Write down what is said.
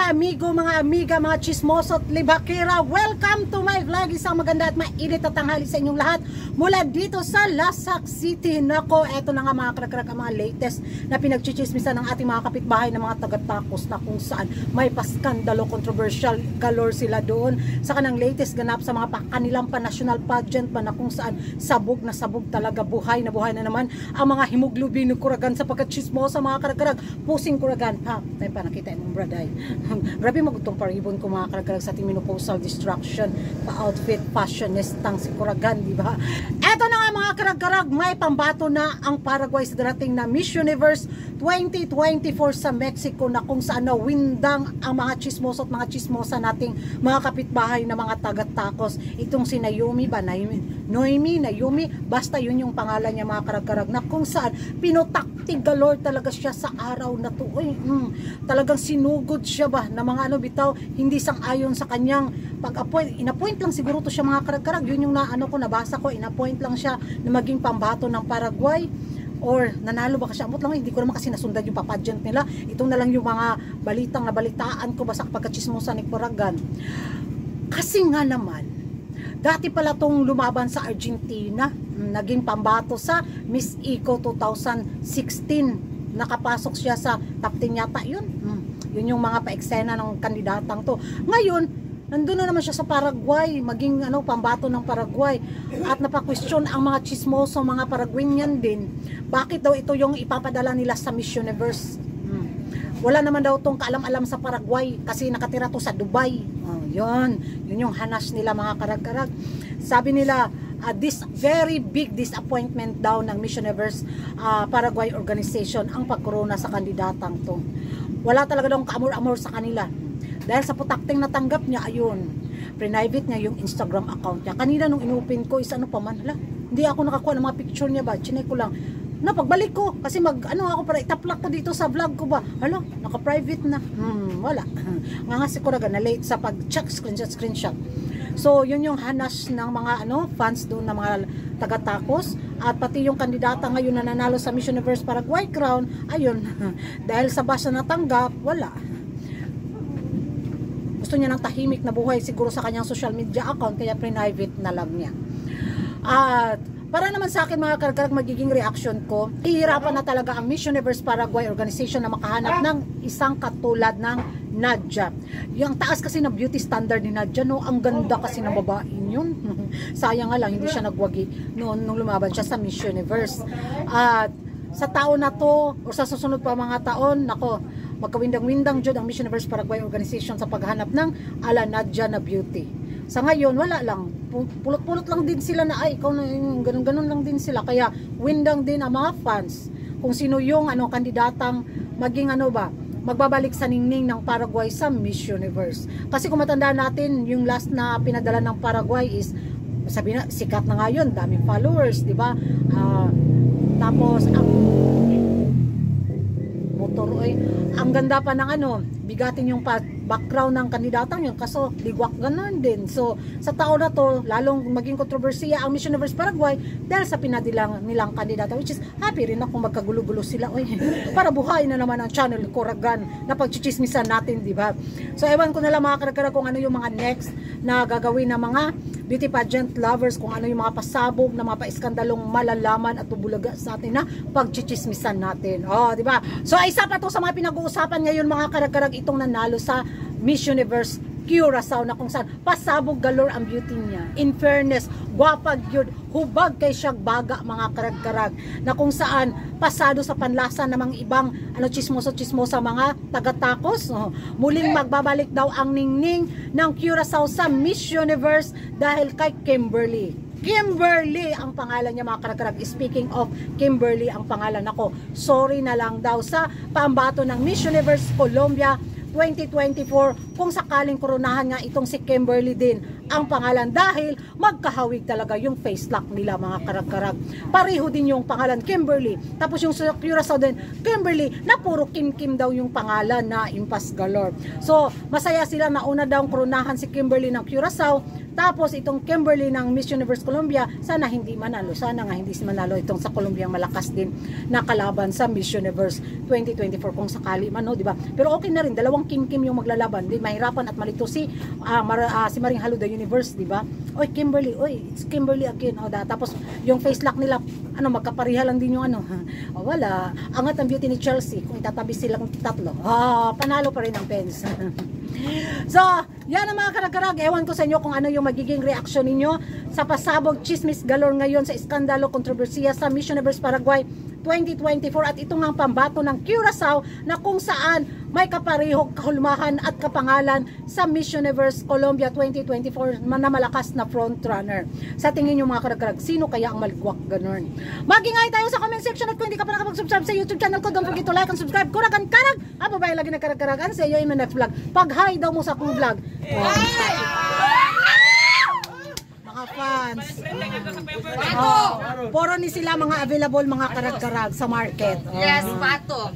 mga amigo, mga amiga, mga chismoso at libakira, welcome to my vlog. Isang maganda at mainit at tanghali sa inyong lahat mula dito sa Lasak City. Nako, eto na nga mga krakrak ang mga latest na pinagchichismisan ng ating mga kapitbahay na mga taga-Tacos na kung saan may paskandalo, controversial galore sila doon sa kanang latest ganap sa mga kanilang pa-national pageant ba na kung saan sabog na sabog talaga, buhay na naman ang mga himuglubi ng Kuragan sa pagkachismosa mga krakrak. Pusing Kuragan ha, tayo pa nakita mong braday. Grabe magutong paribon ko mga karagarag sa ating menopausal distraction pa-outfit fashionistang si Kuragan, di ba? Eto na nga mga karagarag, may pambato na ang Paraguay sa darating na Miss Universe 2024 sa Mexico na kung saan nawindang ang mga chismoso at mga chismosa nating mga kapitbahay na mga taga-Tacos. Itong si Naomi ba? Naomi, basta yun yung pangalan niya mga karagarag na kung saan pinotaktig galore talaga siya sa araw na to. Talagang sinugod siya ba na mga ano bitaw, hindi sang-ayon sa kanyang pag-appoint. In-appoint lang siguro to siya mga karagarag. Yun yung nabasa ko, in-appoint lang siya na maging pambato ng Paraguay. Or nanalo ba kasi amot lang, hindi ko naman kasi nasundan yung papageant nila. Itong na lang yung mga balitang nabalitaan ko ba sa pagkachismosa ni Kuragan. Kasi nga naman, dati pala tong lumaban sa Argentina, naging pambato sa Miss Eco 2016. Nakapasok siya sa top 10 yata yun. Yun yung mga pa-eksena ng kandidatang to. Ngayon, nandun na naman siya sa Paraguay, maging pambato ng Paraguay. At napaka-question ang mga chismoso, mga Paraguayan din. Bakit daw ito yung ipapadala nila sa Miss Universe? Wala naman daw tong kaalam-alam sa Paraguay kasi nakatira to sa Dubai. Yun yung hanas nila mga karag-karag. Sabi nila, this very big disappointment daw ng Miss Universe Paraguay organization ang pagkorona sa kandidatang to. Wala talaga daw kaamor-amor sa kanila. Dahil sa putakting natanggap niya, ayun, private niya yung Instagram account niya. Kanina nung inopen ko is hindi ako nakakuha ng mga picture niya ba, chinek ko lang. Pagbalik ko, kasi ako para itaplak ko dito sa vlog ko ba, naka-private na. Wala. Nga si Kuragan na late sa pag-check screenshot. So, yun yung hanas ng mga fans doon na mga taga-Tacos at pati yung kandidata ngayon na nanalo sa Miss Universe Paraguay Crown, ayun, dahil sa basa natanggap, wala. Gusto niya ng tahimik na buhay siguro sa kanyang social media account, kaya private na lang niya. At para naman sa akin mga kargarag, magiging reaction ko, hihirapan na talaga ang Miss Universe Paraguay organization na makahanap ng isang katulad ng Nadja. Yung taas kasi na beauty standard ni Nadja, ang ganda kasi ng babaeng yun. Sayang nga lang, hindi siya nagwagi noon nung lumaban siya sa Miss Universe. At sa taon na to, o sa susunod pa mga taon, nako, magkawindang-windang dyan ang Miss Universe Paraguay organization sa paghanap ng ala Nadja na beauty. Sa ngayon, wala lang. Pulot-pulot lang din sila na, ikaw na, ganun-ganun lang din sila. Kaya, windang din ang mga fans kung sino yung kandidatang maging magbabalik sa ningning ng Paraguay sa Miss Universe. Kasi kung matandaan natin, yung last na pinadala ng Paraguay is, sabi na, sikat na nga yun, daming followers, di ba? Tapos, ang motor, ang ganda pa ng bigatin yung background ng kandidatang yun, kaso ligwak ganun din. So sa taon na to, lalong maging kontrobersiya ang Miss Universe Paraguay dahil sa pinadilang nilang kandidata, which is happy rin ako magkagulo-gulo sila para buhay na naman ang channel Kuragan na pagchichismisan natin, di ba? So ewan ko na lang mga karagara kung ano yung mga next na gagawin ng mga beauty pageant lovers, kung ano yung mga pasabog na mga paiskandalong malalaman at bubulaga sa atin na pagchichismisan natin. Di ba? So isa pa to sa mga pinag-uusapan ngayon mga karagara, itong nanalo sa Miss Universe Curaçao na kung saan pasabog galore ang beauty niya. In fairness, gwapag yun, hubag kay siyag baga mga karag-karag na kung saan pasado sa panlasa ng mga ibang chismoso-chismosa mga taga-Tacos. Muling magbabalik daw ang ningning ng Curaçao sa Miss Universe dahil kay Kimberly ang pangalan niya mga karag-karag. Speaking of Kimberly ang pangalan, ako, sorry na lang daw sa pambato ng Miss Universe Colombia 2024 kung sakaling koronahan nga itong si Kimberly din ang pangalan, dahil magkahawig talaga yung face lock nila mga karag-karag. Pareho din yung pangalan Kimberly, tapos yung sa Curaçao din Kimberly, na puro Kim daw yung pangalan na impas galore. So masaya sila na una daw koronahan si Kimberly ng Curaçao, tapos itong Kimberly ng Miss Universe Colombia, sana hindi manalo, sana nga hindi manalo itong sa Colombia, malakas din na kalaban sa Miss Universe 2024 kung sakali man, no, di ba? Pero okay na rin, dalawang Kim yung maglalaban, di mahirapan at malito si Maring Haluda Universe, di ba? Oy Kimberly, oy, it's Kimberly again. O, tapos yung face lock nila, ano, magkapariha lang din yung ano. O, wala, angat ang beauty ni Chelsea kung itatabi silang tatlo. Panalo pa rin ang pens. So, yan ang mga karag-karag. Ewan ko sa inyo kung ano yung magiging reaksyon ninyo sa pasabog chismis galore ngayon sa iskandalo kontrobersiya sa Miss Universe Paraguay 2024, at ito nga ang pambato ng Curaçao na kung saan may kaparehong kahulmahan at kapangalan sa Miss Universe Colombia 2024 na malakas na frontrunner. Sa tingin nyo mga karag-karag, sino kaya ang maligwak ganon? Magingay tayo sa comment section, at kung hindi ka pa nakapag-subscribe sa YouTube channel ko, don't forget to like and subscribe. Kuragan karag! Ababay lagi na karag-karagan sa iyo in my next vlog. Pag-hi daw mo sa akong vlog. Mga fans. Puro ni sila mga available mga karag-karag sa market. Yes, pato.